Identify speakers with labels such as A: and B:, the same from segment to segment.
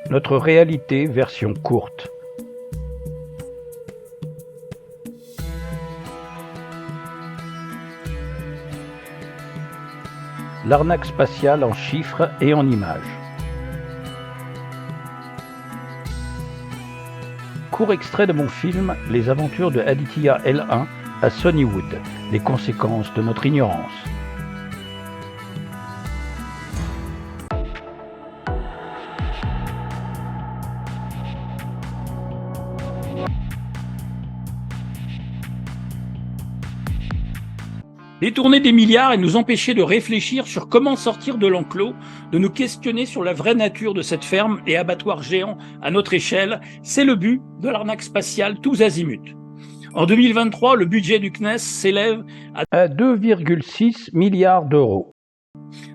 A: Notre réalité version courte. L'arnaque spatiale en chiffres et en images. Court extrait de mon film « Les aventures de Aditya L1 à Sonnywood, les conséquences de notre ignorance ». Détourner des milliards et nous empêcher de réfléchir sur comment sortir de l'enclos, de nous questionner sur la vraie nature de cette ferme et abattoir géant à notre échelle, c'est le but de l'arnaque spatiale tous azimuts. En 2023, le budget du CNES s'élève à 2,6 milliards d'euros.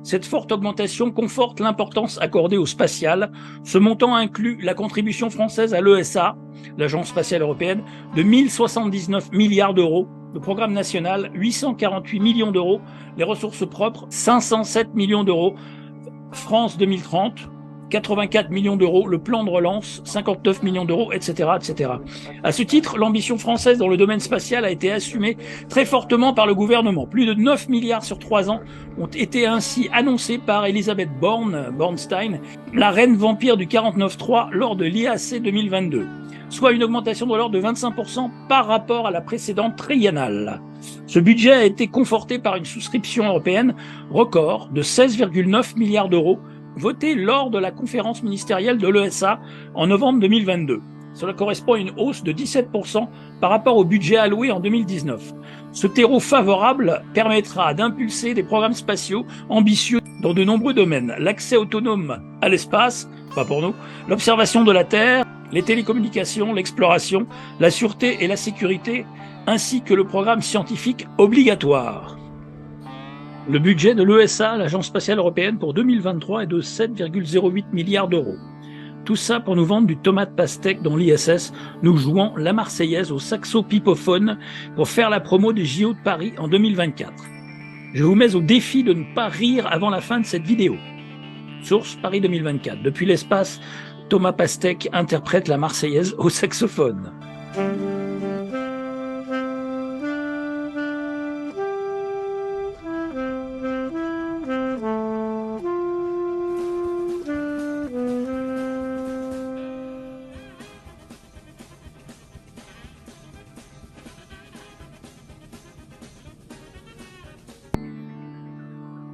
A: Cette forte augmentation conforte l'importance accordée au spatial. Ce montant inclut la contribution française à l'ESA, l'Agence spatiale européenne, de 1079 milliards d'euros, le programme national 848 millions d'euros, les ressources propres 507 millions d'euros, France 2030 84 millions d'euros, le plan de relance 59 millions d'euros, etc., etc. À ce titre, l'ambition française dans le domaine spatial a été assumée très fortement par le gouvernement. Plus de 9 milliards sur 3 ans ont été ainsi annoncés par Elisabeth Bornstein, la reine vampire du 49.3 lors de l'IAC 2022, soit une augmentation de l'ordre de 25% par rapport à la précédente triennale. Ce budget a été conforté par une souscription européenne record de 16,9 milliards d'euros votée lors de la conférence ministérielle de l'ESA en novembre 2022. Cela correspond à une hausse de 17% par rapport au budget alloué en 2019. Ce terreau favorable permettra d'impulser des programmes spatiaux ambitieux dans de nombreux domaines. L'accès autonome à l'espace, pas pour nous, l'observation de la Terre, les télécommunications, l'exploration, la sûreté et la sécurité, ainsi que le programme scientifique obligatoire. Le budget de l'ESA, l'Agence spatiale européenne, pour 2023 est de 7,08 milliards d'euros. Tout ça pour nous vendre du tomate pastèque dans l'ISS, nous jouant la Marseillaise au saxo pipophone pour faire la promo des JO de Paris en 2024. Je vous mets au défi de ne pas rire avant la fin de cette vidéo. Source Paris 2024. Depuis l'espace, Thomas Pastèque interprète la Marseillaise au saxophone.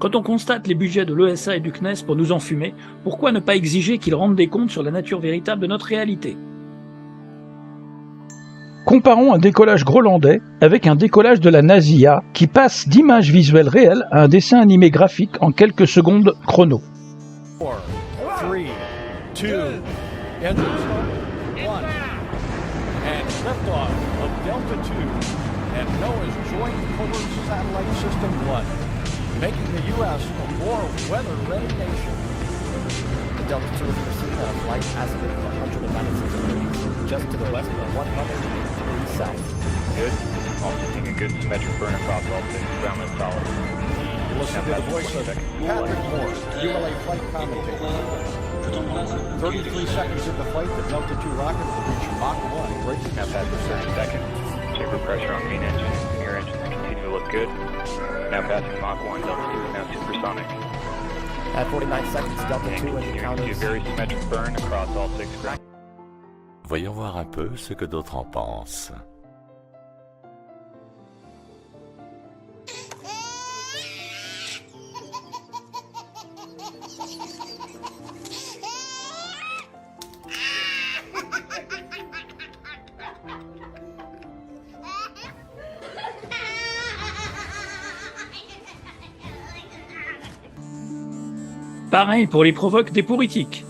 A: Quand on constate les budgets de l'ESA et du CNES pour nous enfumer, pourquoi ne pas exiger qu'ils rendent des comptes sur la nature véritable de notre réalité ? Comparons un décollage groenlandais avec un décollage de la NASA qui passe d'images visuelles réelles à un dessin animé graphique en quelques secondes chrono.
B: 4, 3, 2, engine start, 1, and liftoff of Delta II and NOAA's Joint Polar Satellite System 1, making the U.S. a more weather-ready nation.
C: The Delta II is pursuing a flight azimuth of 196 degrees, just to the west of 100 degrees south.
D: Good. Also seeing a good symmetric burn across all things, ground and solid.
B: Listen to the voice of Patrick Moore, ULA flight commentator. 33 seconds into flight, the Delta II rocket will reach Mach 1, breaking
D: Now past the 30 seconds. Chamber pressure on main engine and air engines continue to look good. Now passing Mach 1, Delta II is now supersonic.
C: At 49 seconds, Delta
D: And
C: II and
D: continuing
C: count
D: to see a
C: is
D: very symmetric burn across all 6 ground.
E: Voyons voir un peu ce que d'autres en pensent.
A: Pareil pour les provoques des politiques.